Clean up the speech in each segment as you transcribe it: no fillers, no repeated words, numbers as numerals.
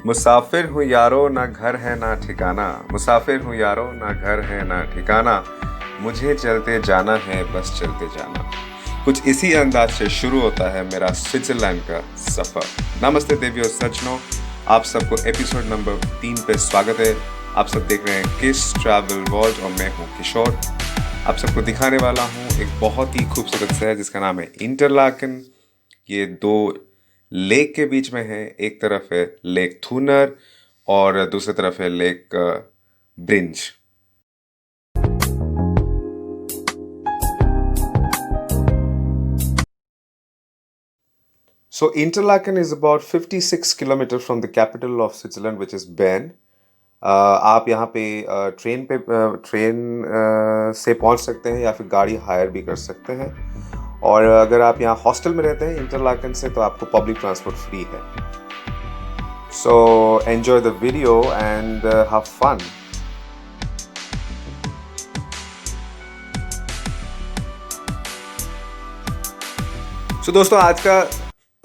मुसाफिर हूँ यारो ना घर है ना ठिकाना, मुसाफिर हूँ यारो ना घर है ना ठिकाना, मुझे चलते जाना है बस चलते जाना। कुछ इसी अंदाज से शुरू होता है मेरा स्विट्जरलैंड का सफ़र। नमस्ते देवियों सज्जनों, आप सबको एपिसोड नंबर 3 पे स्वागत है। आप सब देख रहे हैं किस ट्रैवल वर्ल्ड और मैं हूँ किशोर। आप सबको दिखाने वाला हूँ एक बहुत ही खूबसूरत शहर जिसका नाम है इंटरलाकन। ये दो लेक के बीच में है। एक तरफ है लेक थूनर और दूसरी तरफ है lake ब्रिंज। So Interlaken is about 56 kilometers from the capital of Switzerland, which is Bern. आप यहाँ पे ट्रेन से पहुँच सकते हैं या फिर गाड़ी हायर भी कर सकते हैं। और अगर आप यहाँ हॉस्टल में रहते हैं इंटरलाकन से तो आपको पब्लिक ट्रांसपोर्ट फ्री है। So enjoy the video and have fun. So दोस्तों, आज का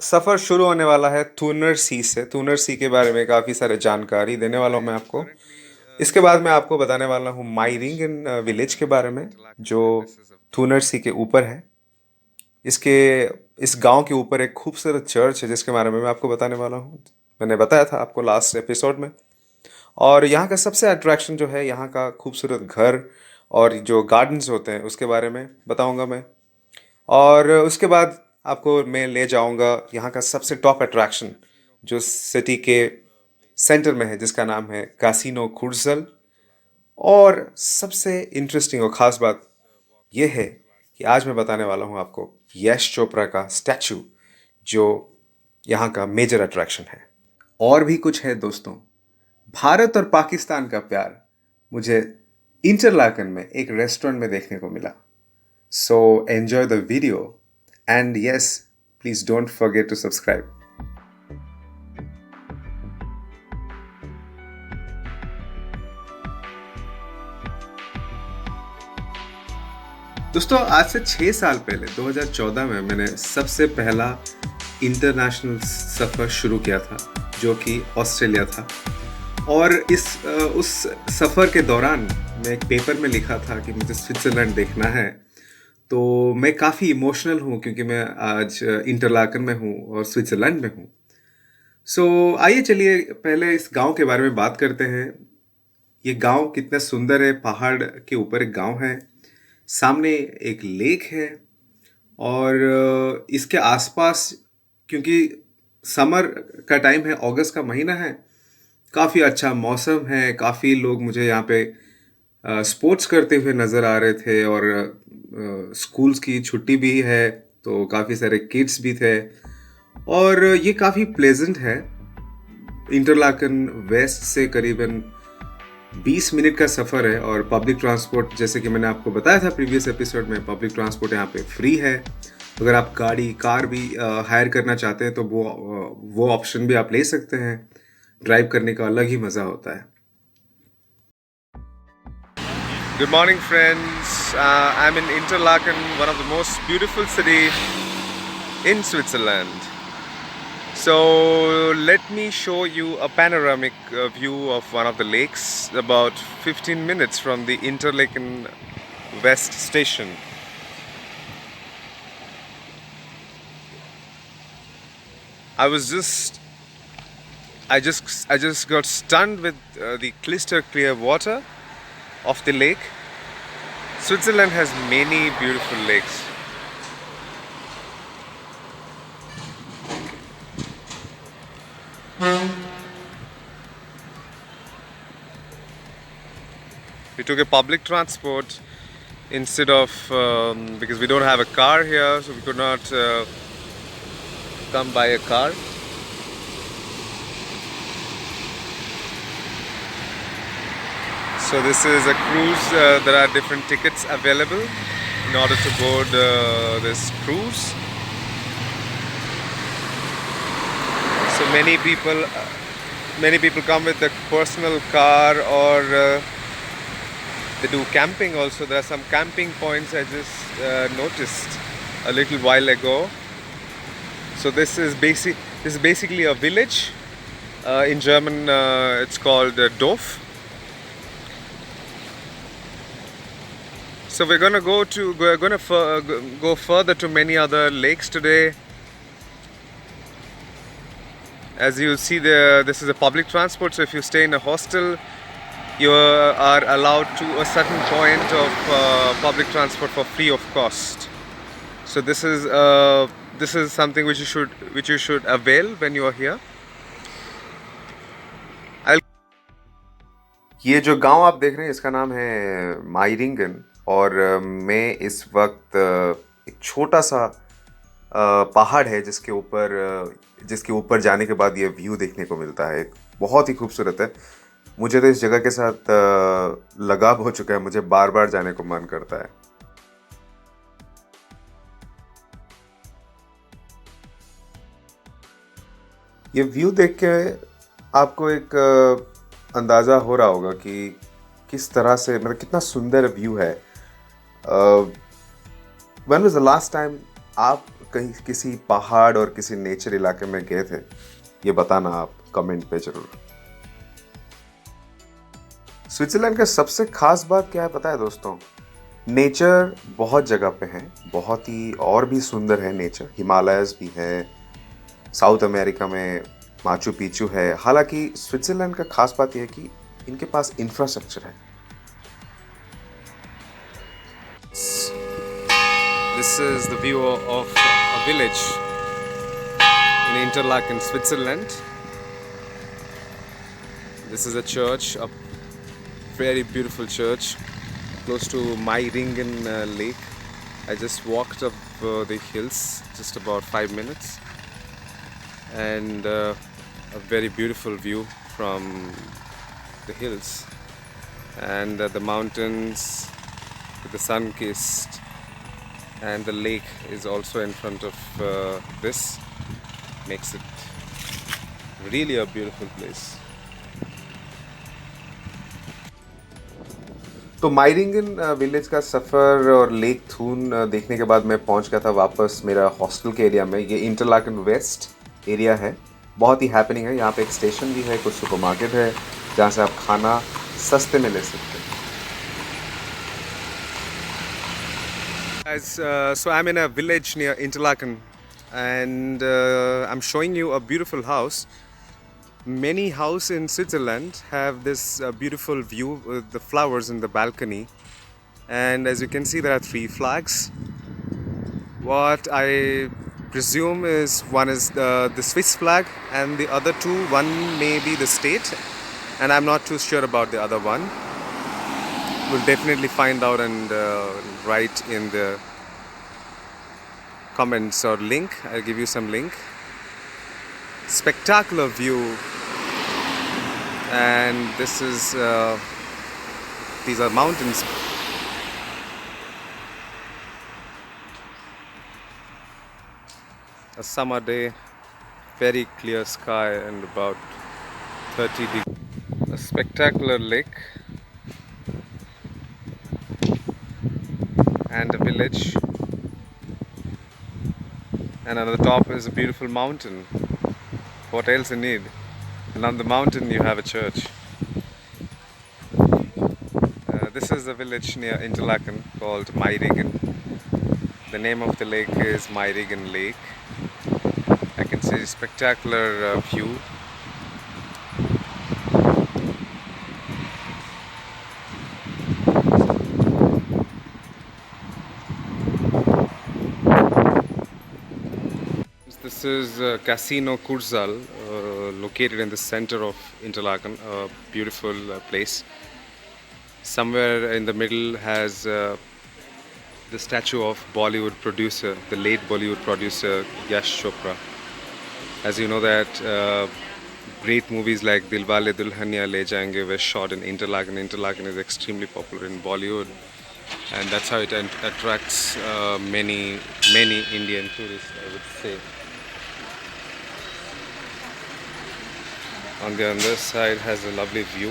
सफ़र शुरू होने वाला है थूनर सी से। थूनर सी के बारे में काफ़ी सारे जानकारी देने वाला हूँ मैं आपको। इसके बाद मैं आपको बताने वाला हूँ माइरिंगन विलेज के बारे में, जो थूनर सी के ऊपर है। इस गांव के ऊपर एक खूबसूरत चर्च है जिसके बारे में मैं आपको बताने वाला हूँ। मैंने बताया था आपको लास्ट एपिसोड में। और यहाँ का सबसे अट्रैक्शन जो है यहाँ का खूबसूरत घर और जो गार्डन्स होते हैं उसके बारे में बताऊँगा मैं। और उसके बाद आपको मैं ले जाऊंगा यहाँ का सबसे टॉप अट्रैक्शन जो सिटी के सेंटर में है, जिसका नाम है कासिनो कुर्जल। और सबसे इंटरेस्टिंग और ख़ास बात यह है कि आज मैं बताने वाला हूँ आपको यश चोपड़ा का स्टैचू, जो यहाँ का मेजर अट्रैक्शन है। और भी कुछ है दोस्तों, भारत और पाकिस्तान का प्यार मुझे इंटरलाकन में एक रेस्टोरेंट में देखने को मिला। So enjoy the video and yes, please don't forget to subscribe. दोस्तों, आज से 6 साल पहले 2014 में मैंने सबसे पहला इंटरनेशनल सफ़र शुरू किया था, जो कि ऑस्ट्रेलिया था। और उस सफ़र के दौरान मैं एक पेपर में लिखा था कि मुझे स्विट्ज़रलैंड देखना है। तो मैं काफ़ी इमोशनल हूँ क्योंकि मैं आज इंटरलाकन में हूँ और स्विट्ज़रलैंड में हूँ। सो आइए चलिए पहले इस गांव के बारे में बात करते हैं। ये गांव कितना सुंदर है। पहाड़ के ऊपर एक गांव है, सामने एक लेक है और इसके आसपास, क्योंकि समर का टाइम है, अगस्त का महीना है, काफ़ी अच्छा मौसम है। काफ़ी लोग मुझे यहाँ पे स्पोर्ट्स करते हुए नज़र आ रहे थे और स्कूल्स की छुट्टी भी है तो काफ़ी सारे किड्स भी थे। और ये काफ़ी प्लेजेंट है। इंटरलाकन वेस्ट से करीबन 20 मिनट का सफ़र है और पब्लिक ट्रांसपोर्ट, जैसे कि मैंने आपको बताया था प्रीवियस एपिसोड में, पब्लिक ट्रांसपोर्ट यहाँ पे फ्री है। अगर आप कार भी हायर करना चाहते हैं तो वो ऑप्शन भी आप ले सकते हैं। ड्राइव करने का अलग ही मज़ा होता है। Good morning, friends. I'm in Interlaken, one of the most beautiful cities in Switzerland. So let me show you a panoramic view of one of the lakes, about 15 minutes from the Interlaken West station. I just got stunned with the crystal clear water of the lake. Switzerland has many beautiful lakes. We took a public transport instead of because we don't have a car here, so we could not come by a car. So this is a cruise. There are different tickets available in order to board this cruise. So many people come with a personal car or they do camping also. There are some camping points I just noticed a little while ago. So this is basically a village In German, it's called Dorf. So we're gonna go further to many other lakes today. As you see there, this is a public transport. So if you stay in a hostel, you are allowed to a certain point of public transport for free of cost. So this is something which you should avail when you are here. I'll ये जो गांव आप देख रहे हैं इसका नाम है माइरिंगन और मैं इस वक्त एक छोटा सा पहाड़ है जिसके ऊपर जाने के बाद ये व्यू देखने को मिलता है। बहुत ही खूबसूरत है। मुझे तो इस जगह के साथ लगाव हो चुका है। मुझे बार बार जाने को मन करता है। ये व्यू देख के आपको एक अंदाज़ा हो रहा होगा कि किस तरह से मतलब कितना सुंदर व्यू है। When was the last time आप कहीं किसी पहाड़ और किसी नेचर इलाके में गए थे? ये बताना आप कमेंट पे जरूर। स्विट्जरलैंड का सबसे खास बात क्या है पता है दोस्तों? नेचर बहुत जगह पे है, बहुत ही और भी सुंदर है नेचर। हिमालयस भी है, साउथ अमेरिका में माचू पिचू है। हालांकि स्विट्जरलैंड का खास बात यह है कि इनके पास इंफ्रास्ट्रक्चर है। This is the view of a village in Interlaken, Switzerland. This is a church, a very beautiful church close to Meiringen Lake. I just walked up the hills, just about 5 minutes, and a very beautiful view from the hills and the mountains with the sun-kissed, and the lake is also in front of this. Makes it really a beautiful place. तो माइरिंगन village का सफ़र और lake थून देखने के बाद मैं पहुंच गया था वापस मेरा हॉस्टल के एरिया में। ये इंटरलाकन वेस्ट एरिया है, बहुत ही हैपनिंग है। यहाँ पे एक स्टेशन भी है, कुछ सुपरमार्केट है जहाँ से आप खाना सस्ते में ले सकते हैं। So I'm in a village near Interlaken and I'm showing you a beautiful house. Many houses in Switzerland have this beautiful view with the flowers in the balcony, and as you can see there are 3 flags. What I presume is one is the Swiss flag and the other 2, one may be the state, and I'm not too sure about the other one. We'll definitely find out and write in the comments or link. I'll give you some link. Spectacular view, and this is these are mountains. A summer day, very clear sky and about 30 degrees. A spectacular lake and a village, and on the top is a beautiful mountain. What else you need? And on the mountain you have a church. This is a village near Interlaken called Meiringen. The name of the lake is Meiringen Lake. I can see a spectacular view. This is Casino Kursaal, located in the center of Interlaken, a beautiful place. Somewhere in the middle has the statue of Bollywood producer, the late Bollywood producer Yash Chopra. As you know that great movies like Dilwale Dulhania Le Jayenge were shot in Interlaken. Interlaken is extremely popular in Bollywood, and that's how it attracts many Indian tourists, I would say. On the other side has a lovely view.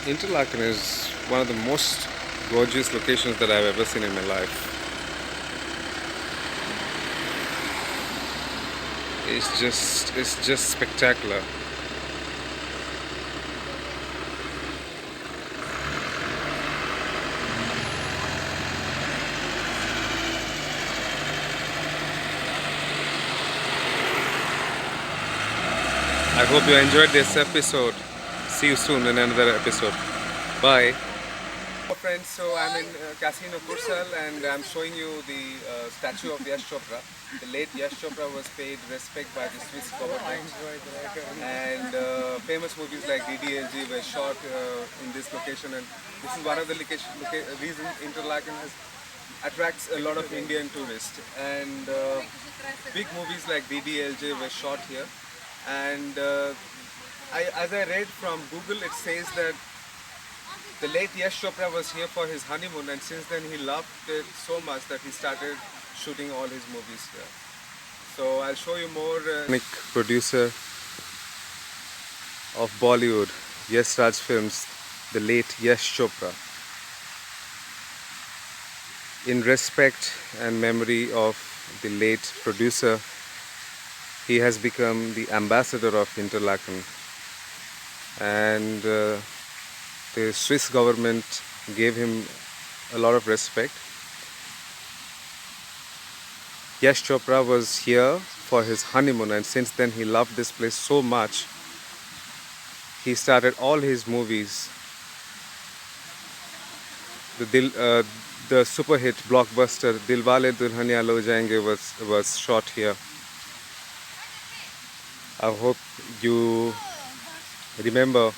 Interlaken is one of the most gorgeous locations that I've ever seen in my life. It's just spectacular. I hope you enjoyed this episode. See you soon in another episode. Bye. Hello friends, so I'm in Casino Kursal and I'm showing you the statue of Yash Chopra. The late Yash Chopra was paid respect by the Swiss government, and famous movies like DDLG were shot in this location, and this is one of the reasons Interlaken attracts a lot of Indian tourists, and big movies like DDLJ were shot here. And as I read from Google, it says that the late Yash Chopra was here for his honeymoon, and since then he loved it so much that he started shooting all his movies here. So I'll show you more. Producer of Bollywood, Yash Raj Films, the late Yash Chopra. In respect and memory of the late producer, he has become the ambassador of Interlaken, and the Swiss government gave him a lot of respect. Yash Chopra was here for his honeymoon, and since then he loved this place so much, he started all his movies. The super hit blockbuster Dilwale Dulhania Le Jayenge was shot here. I hope you remember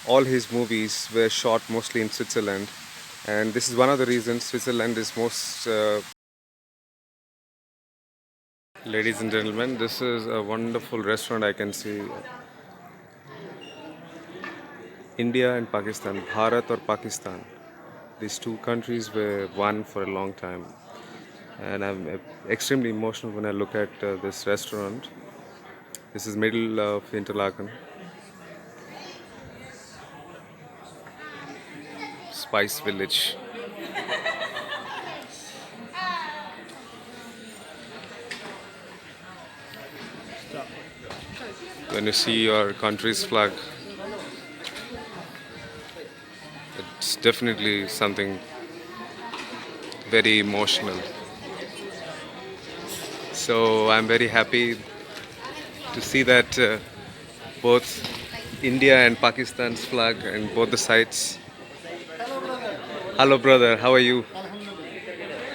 all his movies were shot mostly in Switzerland, and this is one of the reasons Switzerland is most Ladies and gentlemen, this is a wonderful restaurant. I can see India and Pakistan, Bharat or Pakistan. These two countries were one for a long time, and I'm extremely emotional when I look at this restaurant. This is middle of Interlaken. Spice Village. When you see your country's flag, it's definitely something very emotional. So I'm very happy to see that both India and Pakistan's flag and both the sides. Hello brother, how are you?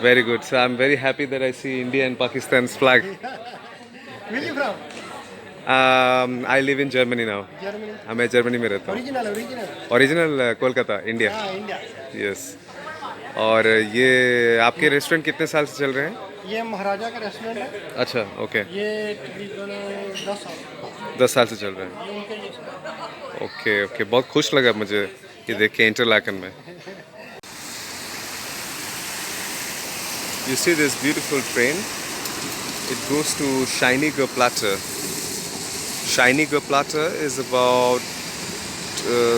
Very good. So I'm very happy that I see India and Pakistan's flag. Where are you from? I live in Germany now. Germany. मैं Germany में रहता हूँ. Original. Original Kolkata, India. India. Yes. और ये आपके restaurant कितने साल से चल रहे हैं? ये महाराजा का रेस्टोरेंट है। अच्छा, ओके. ये तकरीबन 10 साल। 10 साल से चल रहा है. ये उनके ये ओके ओके, बहुत खुश लगा मुझे ये देख के इंटरलाकन में. You see this beautiful train? It goes to Scheiniger Platte. Scheiniger Platte is about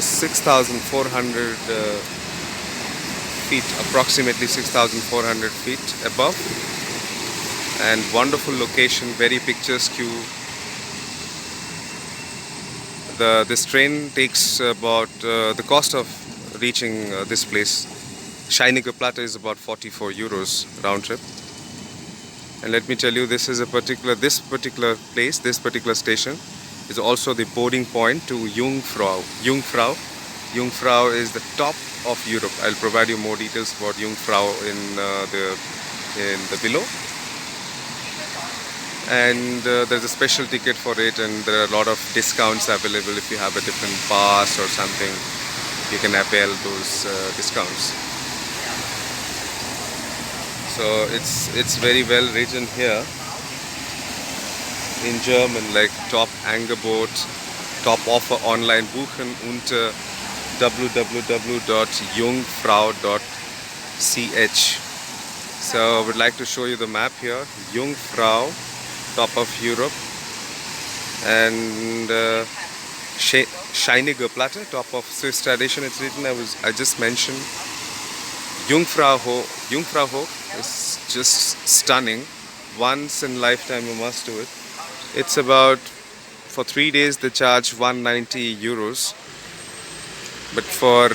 6,400 feet, approximately 6,400 feet above, and wonderful location, very picturesque. This train takes about the cost of reaching this place, Scheiniger Platte, is about 44 euros round trip. And let me tell you, this particular place, this particular station is also the boarding point to Jungfrau. Jungfrau is the top of Europe. I'll provide you more details about Jungfrau in the below. And there's a special ticket for it, and there are a lot of discounts available. If you have a different pass or something, you can avail those discounts. So it's very well written here in German, like top Angebot, top offer online buchen unter www.jungfrau.ch. So I would like to show you the map here. Jungfrau, top of Europe, and Scheiniger Platte, top of Swiss tradition. It's written. I just mentioned. Jungfrau Hoch is just stunning. Once in lifetime you must do it. It's about, for 3 days they charge 190 euros. But for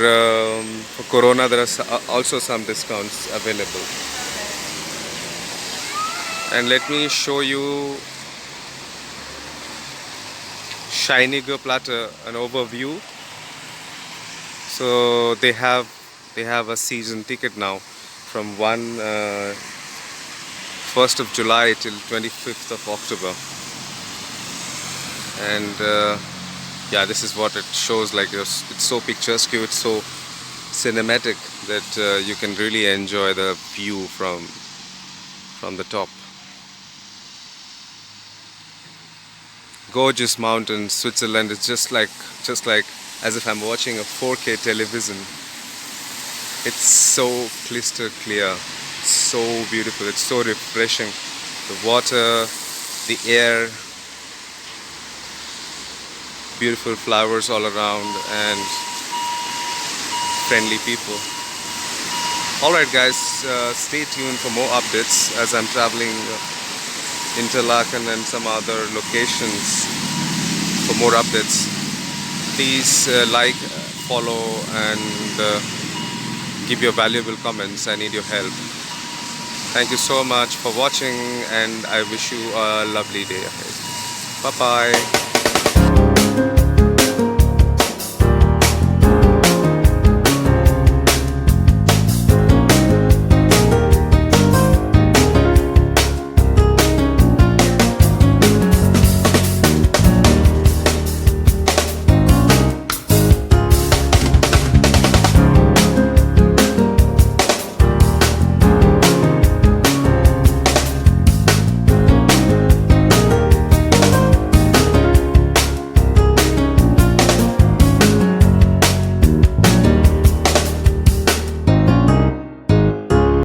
Corona there are also some discounts available. And let me show you Scheiniger Platte, an overview. So they have a season ticket now from 1st of July till 25th of October. And yeah, this is what it shows like. It's so picturesque, it's so cinematic that you can really enjoy the view from the top. Gorgeous mountains. Switzerland is just like as if I'm watching a 4K television. It's so crystal clear, so beautiful, it's so refreshing. The water, the air, beautiful flowers all around, and friendly people. Alright guys, stay tuned for more updates as I'm traveling Interlaken and some other locations for more updates. Please like, follow and give your valuable comments. I need your help. Thank you so much for watching and I wish you a lovely day ahead. Bye bye.